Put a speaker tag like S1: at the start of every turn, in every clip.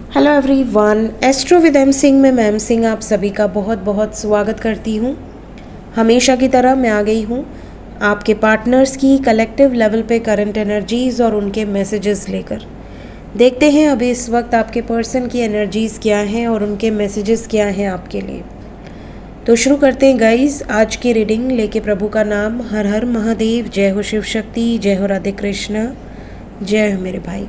S1: Hello everyone, astro with M Singh में ma'am Singh आप सभी का बहुत बहुत स्वागत करती हूँ। हमेशा की तरह मैं आ गई हूँ आपके पार्टनर्स की कलेक्टिव लेवल पे करंट एनर्जीज़ और उनके मैसेजेस लेकर। देखते हैं अभी इस वक्त आपके पर्सन की एनर्जीज़ क्या हैं और उनके मैसेजेस क्या हैं आपके लिए। तो शुरू करते हैं गाइस आज की रीडिंग लेके। प्रभु का नाम, हर हर महादेव, जय हो शिव शक्ति, जय हो राधे कृष्ण, जय हो मेरे भाई।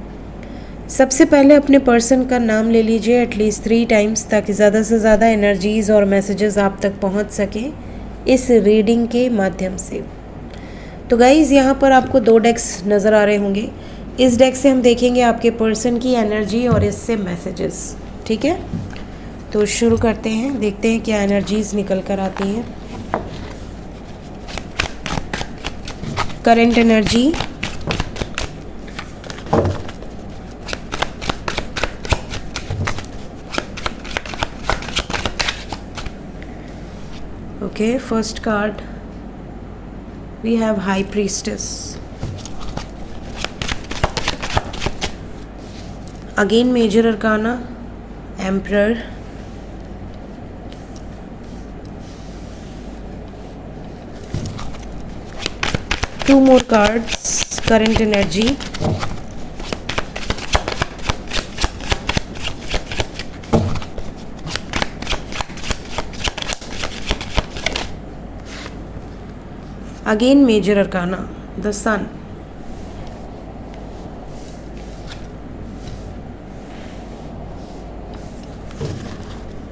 S1: सबसे पहले अपने पर्सन का नाम ले लीजिए एटलीस्ट 3 टाइम्स ताकि ज़्यादा से ज़्यादा एनर्जीज़ और मैसेजेस आप तक पहुंच सकें इस रीडिंग के माध्यम से। तो गाइज़ यहाँ पर आपको 2 डेक्स नज़र आ रहे होंगे। इस डेक से हम देखेंगे आपके पर्सन की एनर्जी और इससे मैसेजेस। ठीक है, तो शुरू करते हैं, देखते हैं क्या एनर्जीज़ निकल कर आती हैं। Current energy, okay, first card we have High Priestess, again Major Arcana, Emperor, two more cards, current energy, again Major Arcana, the Sun,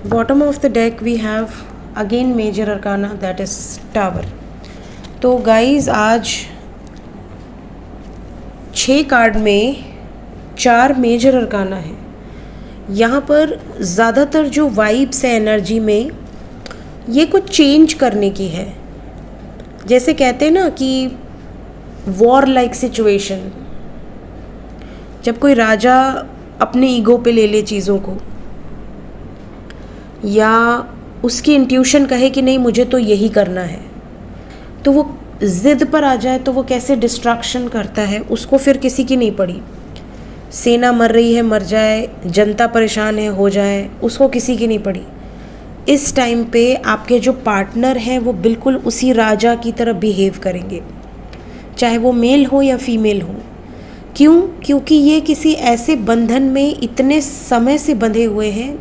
S1: bottom of the deck we have again Major Arcana, that is Tower। तो guys आज 6 card में 4 major arcana है। यहाँ पर ज़्यादातर जो vibes है energy में ये कुछ चेंज करने की है। जैसे कहते हैं ना कि वॉर लाइक सिचुएशन, जब कोई राजा अपने ईगो पे ले ले चीज़ों को, या उसकी इंट्यूशन कहे कि नहीं मुझे तो यही करना है, तो वो ज़िद पर आ जाए तो वो कैसे डिस्ट्रैक्शन करता है, उसको फिर किसी की नहीं पड़ी। सेना मर रही है मर जाए, जनता परेशान है हो जाए, उसको किसी की नहीं पड़ी। इस टाइम पे आपके जो पार्टनर हैं वो बिल्कुल उसी राजा की तरह बिहेव करेंगे, चाहे वो मेल हो या फीमेल हो। क्यों? क्योंकि ये किसी ऐसे बंधन में इतने समय से बंधे हुए हैं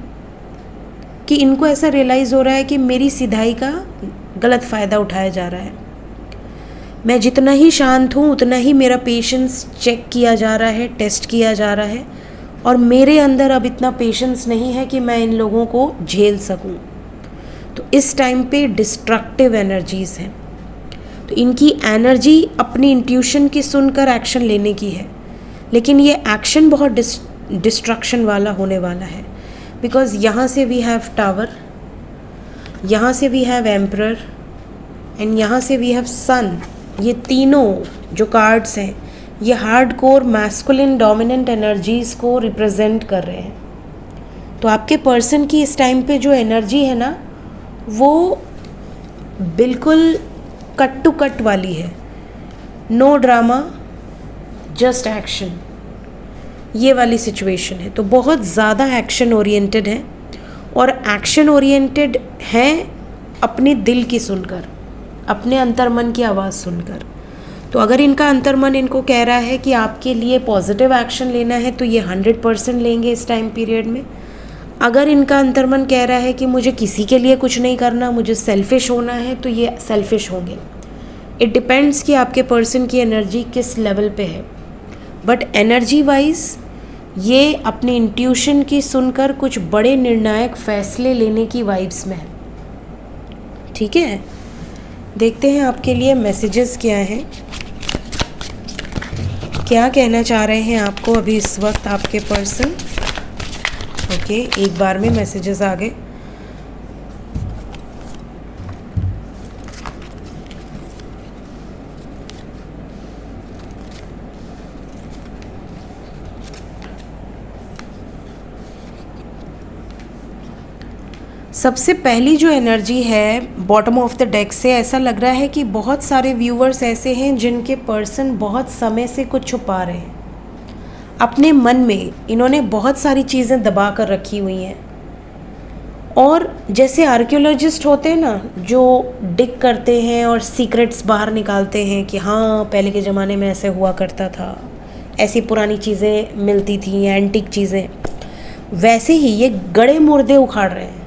S1: कि इनको ऐसा रियलाइज़ हो रहा है कि मेरी सिधाई का गलत फ़ायदा उठाया जा रहा है। मैं जितना ही शांत हूँ उतना ही मेरा पेशेंस चेक किया जा रहा है, टेस्ट किया जा रहा है, और मेरे अंदर अब इतना पेशेंस नहीं है कि मैं इन लोगों को झेल सकूँ। तो इस टाइम पे डिस्ट्रक्टिव एनर्जीज़ हैं। तो इनकी एनर्जी अपनी इंट्यूशन की सुनकर एक्शन लेने की है, लेकिन ये एक्शन बहुत डिस्ट्रक्शन वाला होने वाला है। बिकॉज यहाँ से वी हैव टावर, यहाँ से वी हैव एम्परर एंड यहाँ से वी हैव सन। ये तीनों जो कार्ड्स हैं ये हार्डकोर मैस्कुलिन डोमिनेंट एनर्जीज़ को रिप्रेजेंट कर रहे हैं। तो आपके पर्सन की इस टाइम पे जो एनर्जी है ना वो बिल्कुल कट टू कट वाली है। नो ड्रामा, जस्ट एक्शन, ये वाली सिचुएशन है। तो बहुत ज़्यादा एक्शन ओरिएंटेड है, और एक्शन ओरिएंटेड है अपने दिल की सुनकर, अपने अंतर्मन की आवाज़ सुनकर। तो अगर इनका अंतर्मन इनको कह रहा है कि आपके लिए पॉजिटिव एक्शन लेना है तो ये 100% लेंगे इस टाइम पीरियड में। अगर इनका अंतर्मन कह रहा है कि मुझे किसी के लिए कुछ नहीं करना, मुझे सेल्फिश होना है, तो ये सेल्फिश होंगे। इट डिपेंड्स कि आपके पर्सन की एनर्जी किस लेवल पे है। बट एनर्जी वाइज ये अपने इंट्यूशन की सुनकर कुछ बड़े निर्णायक फैसले लेने की वाइब्स में है। ठीक है, देखते हैं आपके लिए मैसेजेस क्या हैं, क्या कहना चाह रहे हैं आपको अभी इस वक्त आपके पर्सन। ओके, एक बार में मैसेजेस आ गए। सबसे पहली जो एनर्जी है बॉटम ऑफ द डेक से, ऐसा लग रहा है कि बहुत सारे व्यूअर्स ऐसे हैं जिनके पर्सन बहुत समय से कुछ छुपा रहे हैं। अपने मन में इन्होंने बहुत सारी चीज़ें दबा कर रखी हुई हैं। और जैसे आर्कियोलॉजिस्ट होते हैं ना, जो डिग करते हैं और सीक्रेट्स बाहर निकालते हैं कि हाँ पहले के ज़माने में ऐसे हुआ करता था, ऐसी पुरानी चीज़ें मिलती थी, एंटीक चीज़ें, वैसे ही ये गड़े मुर्दे उखाड़ रहे हैं।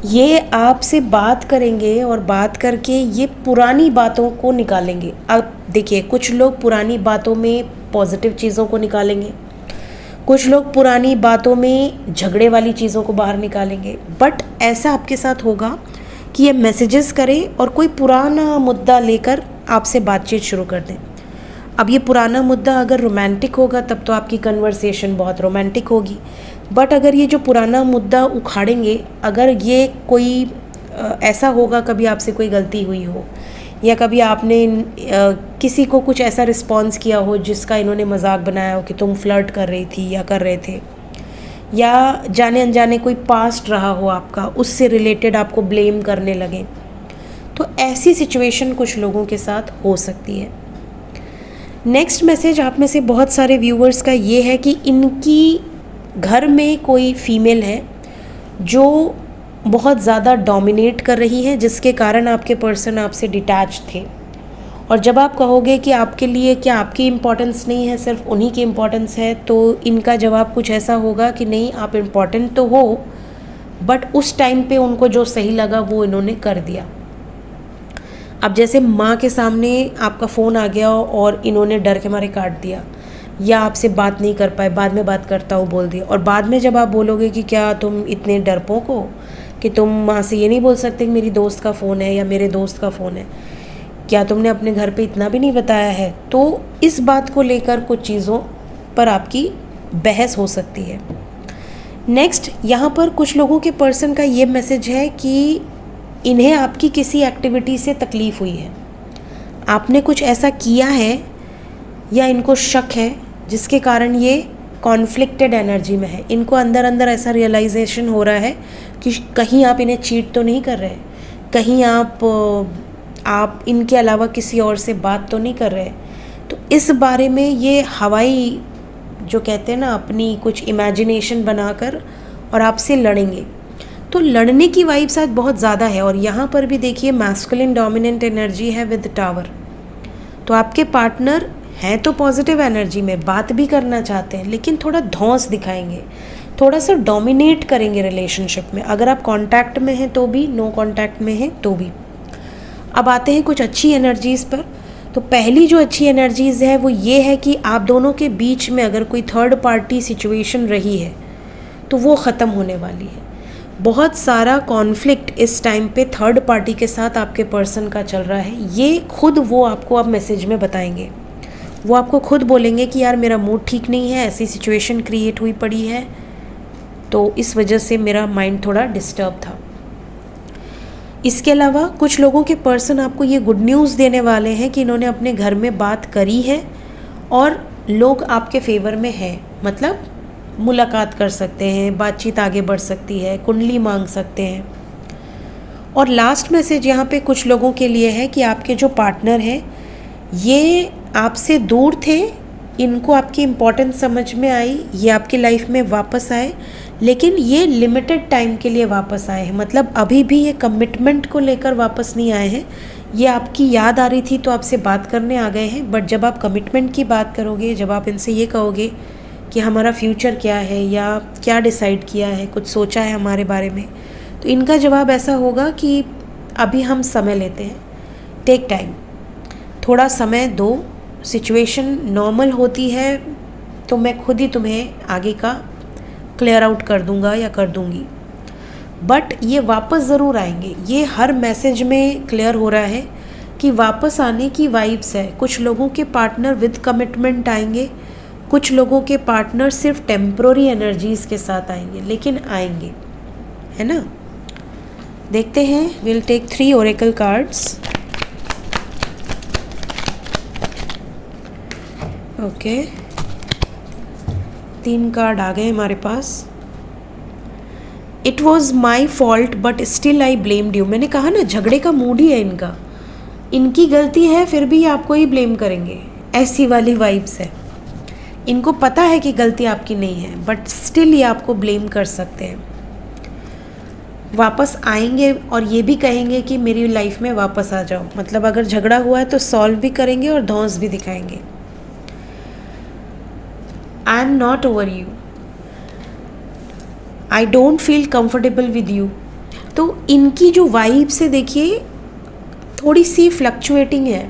S1: ये आपसे बात करेंगे और बात करके ये पुरानी बातों को निकालेंगे। अब देखिए, कुछ लोग पुरानी बातों में पॉजिटिव चीज़ों को निकालेंगे, कुछ लोग पुरानी बातों में झगड़े वाली चीज़ों को बाहर निकालेंगे। बट ऐसा आपके साथ होगा कि ये मैसेजेस करें और कोई पुराना मुद्दा लेकर आपसे बातचीत शुरू कर दें। अब ये पुराना मुद्दा अगर रोमांटिक होगा तब तो आपकी कन्वर्सेशन बहुत रोमांटिक होगी। बट अगर ये जो पुराना मुद्दा उखाड़ेंगे, अगर ये कोई ऐसा होगा, कभी आपसे कोई गलती हुई हो या कभी आपने किसी को कुछ ऐसा रिस्पॉन्स किया हो जिसका इन्होंने मजाक बनाया हो कि तुम फ्लर्ट कर रही थी या कर रहे थे, या जाने अनजाने कोई पास्ट रहा हो आपका, उससे रिलेटेड आपको ब्लेम करने लगे, तो ऐसी सिचुएशन कुछ लोगों के साथ हो सकती है। नेक्स्ट मैसेज आप में से बहुत सारे व्यूअर्स का ये है कि इनकी घर में कोई फीमेल है जो बहुत ज़्यादा डोमिनेट कर रही है, जिसके कारण आपके पर्सन आपसे डिटैच थे। और जब आप कहोगे कि आपके लिए क्या आपकी इम्पोर्टेंस नहीं है, सिर्फ उन्हीं की इम्पोर्टेंस है, तो इनका जवाब कुछ ऐसा होगा कि नहीं, आप इम्पोर्टेंट तो हो, बट उस टाइम पे उनको जो सही लगा वो इन्होंने कर दिया। अब जैसे माँ के सामने आपका फ़ोन आ गया और इन्होंने डर के मारे काट दिया, या आपसे बात नहीं कर पाए, बाद में बात करता हूँ बोल दिया। और बाद में जब आप बोलोगे कि क्या तुम इतने डरपोक हो कि तुम माँ से ये नहीं बोल सकते कि मेरी दोस्त का फ़ोन है या मेरे दोस्त का फ़ोन है, क्या तुमने अपने घर पे इतना भी नहीं बताया है, तो इस बात को लेकर कुछ चीज़ों पर आपकी बहस हो सकती है। नेक्स्ट, यहाँ पर कुछ लोगों के पर्सन का ये मैसेज है कि इन्हें आपकी किसी एक्टिविटी से तकलीफ़ हुई है, आपने कुछ ऐसा किया है या इनको शक है जिसके कारण ये कॉन्फ्लिक्टेड एनर्जी में है। इनको अंदर अंदर ऐसा रियलाइजेशन हो रहा है कि कहीं आप इन्हें चीट तो नहीं कर रहे, कहीं आप इनके अलावा किसी और से बात तो नहीं कर रहे। तो इस बारे में ये हवाई जो कहते हैं ना, अपनी कुछ इमेजिनेशन बनाकर और आपसे लड़ेंगे। तो लड़ने की वाइब्स आज बहुत ज़्यादा है। और यहाँ पर भी देखिए, मैस्कुलिन डोमिनेंट एनर्जी है विद टावर। तो आपके पार्टनर हैं तो पॉजिटिव एनर्जी में, बात भी करना चाहते हैं, लेकिन थोड़ा धौंस दिखाएंगे, थोड़ा सा डोमिनेट करेंगे रिलेशनशिप में। अगर आप कांटेक्ट में हैं तो भी, नो कांटेक्ट में हैं तो भी। अब आते हैं कुछ अच्छी एनर्जीज़ पर। तो पहली जो अच्छी एनर्जीज़ है वो ये है कि आप दोनों के बीच में अगर कोई थर्ड पार्टी सिचुएशन रही है तो वो ख़त्म होने वाली है। बहुत सारा कॉन्फ्लिक्ट इस टाइम पे थर्ड पार्टी के साथ आपके पर्सन का चल रहा है। ये खुद वो आपको अब मैसेज में बताएंगे, वो आपको खुद बोलेंगे कि यार मेरा मूड ठीक नहीं है, ऐसी सिचुएशन क्रिएट हुई पड़ी है, तो इस वजह से मेरा माइंड थोड़ा डिस्टर्ब था। इसके अलावा कुछ लोगों के पर्सन आपको ये गुड न्यूज़ देने वाले हैं कि इन्होंने अपने घर में बात करी है और लोग आपके फेवर में हैं, मतलब मुलाकात कर सकते हैं, बातचीत आगे बढ़ सकती है, कुंडली मांग सकते हैं। और लास्ट मैसेज यहाँ पे कुछ लोगों के लिए है कि आपके जो पार्टनर हैं ये आपसे दूर थे, इनको आपकी इम्पोर्टेंस समझ में आई, ये आपकी लाइफ में वापस आए, लेकिन ये लिमिटेड टाइम के लिए वापस आए हैं। मतलब अभी भी ये कमिटमेंट को लेकर वापस नहीं आए हैं, ये आपकी याद आ रही थी तो आपसे बात करने आ गए हैं। बट जब आप कमिटमेंट की बात करोगे, जब आप इनसे ये कहोगे कि हमारा फ्यूचर क्या है या क्या डिसाइड किया है, कुछ सोचा है हमारे बारे में, तो इनका जवाब ऐसा होगा कि अभी हम समय लेते हैं, टेक टाइम, थोड़ा समय दो, सिचुएशन नॉर्मल होती है तो मैं खुद ही तुम्हें आगे का क्लियर आउट कर दूंगा या कर दूंगी। बट ये वापस ज़रूर आएंगे, ये हर मैसेज में क्लियर हो रहा है कि वापस आने की वाइब्स है। कुछ लोगों के पार्टनर विद कमिटमेंट आएंगे, कुछ लोगों के पार्टनर सिर्फ टेम्प्रोरी एनर्जीज़ के साथ आएंगे, लेकिन आएंगे, है ना। देखते हैं, will take 3 oracle cards. Okay, 3 card आ गए हमारे पास। It was my fault but still I blamed you. मैंने कहा ना, झगड़े का मूड ही है इनका, इनकी गलती है फिर भी आपको ही ब्लेम करेंगे, ऐसी वाली वाइब्स है। इनको पता है कि गलती आपकी नहीं है, बट स्टिल ये आपको ब्लेम कर सकते हैं। वापस आएंगे और ये भी कहेंगे कि मेरी लाइफ में वापस आ जाओ, मतलब अगर झगड़ा हुआ है तो सॉल्व भी करेंगे और धौंस भी दिखाएंगे। I am not over you, I don't feel comfortable with you. तो इनकी जो वाइब से देखिए थोड़ी सी फ्लक्चुएटिंग है,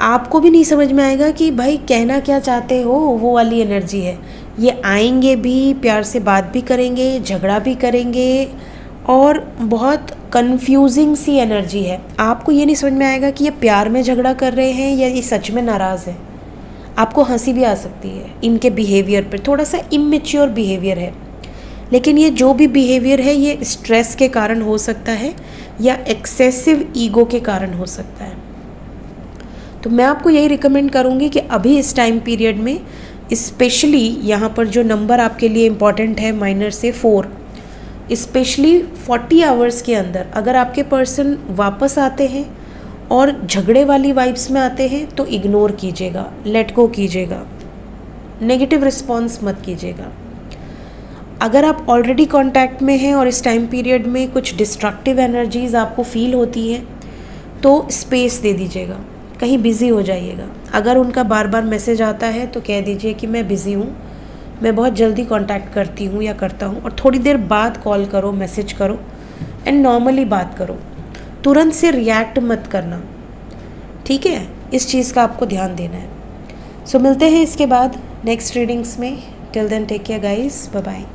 S1: आपको भी नहीं समझ में आएगा कि भाई कहना क्या चाहते हो, वो वाली एनर्जी है। ये आएंगे भी, प्यार से बात भी करेंगे, झगड़ा भी करेंगे, और बहुत कंफ्यूजिंग सी एनर्जी है। आपको ये नहीं समझ में आएगा कि ये प्यार में झगड़ा कर रहे हैं या ये सच में नाराज़ है। आपको हंसी भी आ सकती है इनके बिहेवियर पर, थोड़ा सा इमेच्योर बिहेवियर है, लेकिन ये जो भी बिहेवियर है ये स्ट्रेस के कारण हो सकता है या एक्सेसिव ईगो के कारण हो सकता है। तो मैं आपको यही रिकमेंड करूँगी कि अभी इस टाइम पीरियड में, स्पेशली यहाँ पर जो नंबर आपके लिए इम्पॉर्टेंट है माइनर से 4, स्पेशली 40 आवर्स के अंदर अगर आपके पर्सन वापस आते हैं और झगड़े वाली वाइब्स में आते हैं तो इग्नोर कीजिएगा, लेट गो कीजिएगा, नेगेटिव रिस्पॉन्स मत कीजिएगा। अगर आप ऑलरेडी कांटेक्ट में हैं और इस टाइम पीरियड में कुछ डिस्ट्रक्टिव एनर्जीज़ आपको फील होती हैं तो स्पेस दे दीजिएगा, कहीं बिज़ी हो जाइएगा। अगर उनका बार बार मैसेज आता है तो कह दीजिए कि मैं बिज़ी हूँ, मैं बहुत जल्दी कांटेक्ट करती हूँ या करता हूँ, और थोड़ी देर बाद कॉल करो, मैसेज करो एंड नॉर्मली बात करो, तुरंत से रिएक्ट मत करना, ठीक है? इस चीज़ का आपको ध्यान देना है। सो मिलते हैं इसके बाद नेक्स्ट रीडिंग्स में। Till then take care guys, bye bye.